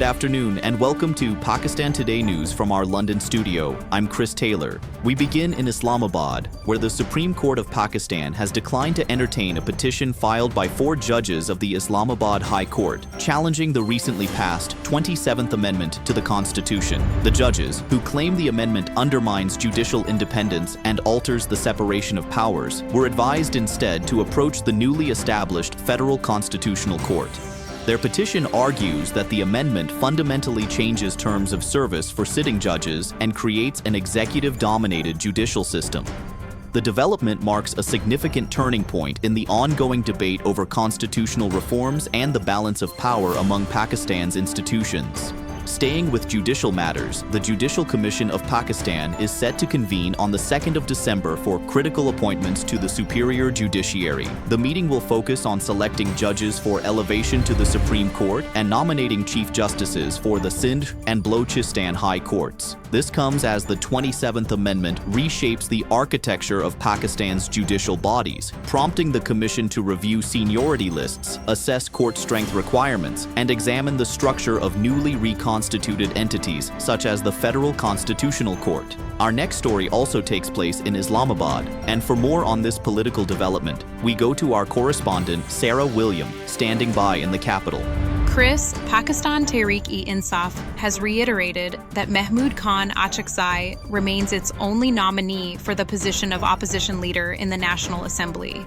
Good afternoon and welcome to Pakistan Today News from our London studio. I'm Chris Taylor. We begin in Islamabad, where the Supreme Court of Pakistan has declined to entertain a petition filed by 4 judges of the Islamabad High Court, challenging the recently passed 27th Amendment to the Constitution. The judges, who claim the amendment undermines judicial independence and alters the separation of powers, were advised instead to approach the newly established Federal Constitutional Court. Their petition argues that the amendment fundamentally changes terms of service for sitting judges and creates an executive-dominated judicial system. The development marks a significant turning point in the ongoing debate over constitutional reforms and the balance of power among Pakistan's institutions. Staying with judicial matters, the Judicial Commission of Pakistan is set to convene on the 2nd of December for critical appointments to the superior judiciary. The meeting will focus on selecting judges for elevation to the Supreme Court and nominating Chief Justices for the Sindh and Balochistan High Courts. This comes as the 27th Amendment reshapes the architecture of Pakistan's judicial bodies, prompting the commission to review seniority lists, assess court strength requirements, and examine the structure of newly reconstituted entities, such as the Federal Constitutional Court. Our next story also takes place in Islamabad, and for more on this political development, we go to our correspondent Sarah William, standing by in the capital. Chris, Pakistan Tehreek-e-Insaf has reiterated that Mahmood Khan Achakzai remains its only nominee for the position of opposition leader in the National Assembly.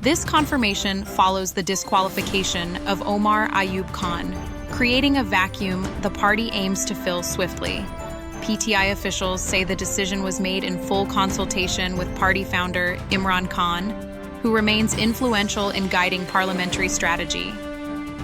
This confirmation follows the disqualification of Omar Ayub Khan, creating a vacuum the party aims to fill swiftly. PTI officials say the decision was made in full consultation with party founder Imran Khan, who remains influential in guiding parliamentary strategy.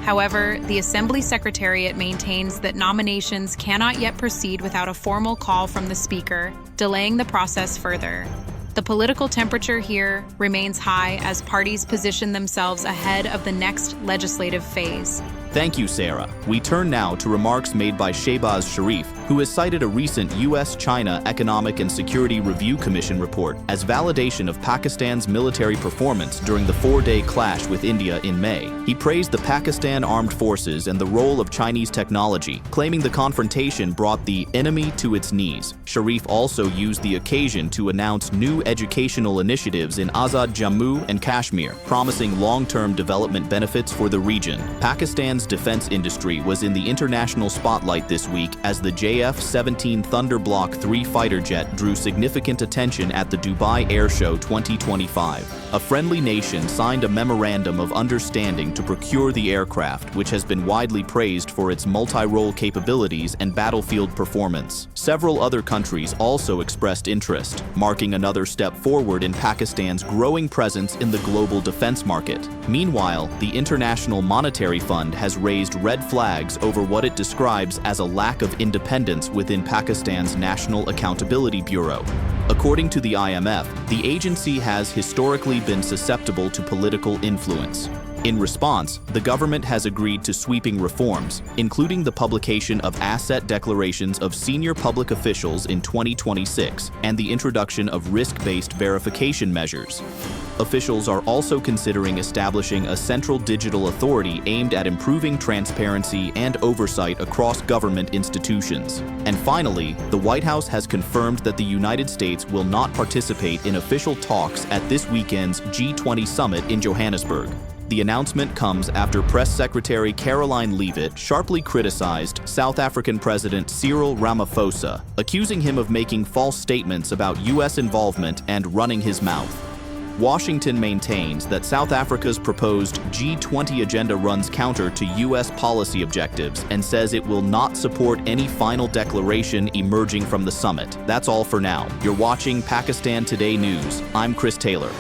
However, the Assembly Secretariat maintains that nominations cannot yet proceed without a formal call from the Speaker, delaying the process further. The political temperature here remains high as parties position themselves ahead of the next legislative phase. Thank you, Sarah. We turn now to remarks made by Shehbaz Sharif, who has cited a recent U.S.-China Economic and Security Review Commission report as validation of Pakistan's military performance during the 4-day clash with India in May. He praised the Pakistan Armed Forces and the role of Chinese technology, claiming the confrontation brought the enemy to its knees. Sharif also used the occasion to announce new educational initiatives in Azad Jammu and Kashmir, promising long-term development benefits for the region. Pakistan's defense industry was in the international spotlight this week as the JF-17 Thunder Block III fighter jet drew significant attention at the Dubai Airshow 2025. A friendly nation signed a memorandum of understanding to procure the aircraft, which has been widely praised for its multi-role capabilities and battlefield performance. Several other countries also expressed interest, marking another step forward in Pakistan's growing presence in the global defense market. Meanwhile, the International Monetary Fund has raised red flags over what it describes as a lack of independence within Pakistan's National Accountability Bureau. According to the IMF, the agency has historically been susceptible to political influence. In response, the government has agreed to sweeping reforms, including the publication of asset declarations of senior public officials in 2026 and the introduction of risk-based verification measures. Officials are also considering establishing a central digital authority aimed at improving transparency and oversight across government institutions. And finally, the White House has confirmed that the United States will not participate in official talks at this weekend's G20 summit in Johannesburg. The announcement comes after Press Secretary Caroline Leavitt sharply criticized South African President Cyril Ramaphosa, accusing him of making false statements about U.S. involvement and running his mouth. Washington maintains that South Africa's proposed G20 agenda runs counter to U.S. policy objectives and says it will not support any final declaration emerging from the summit. That's all for now. You're watching Pakistan Today News. I'm Chris Taylor.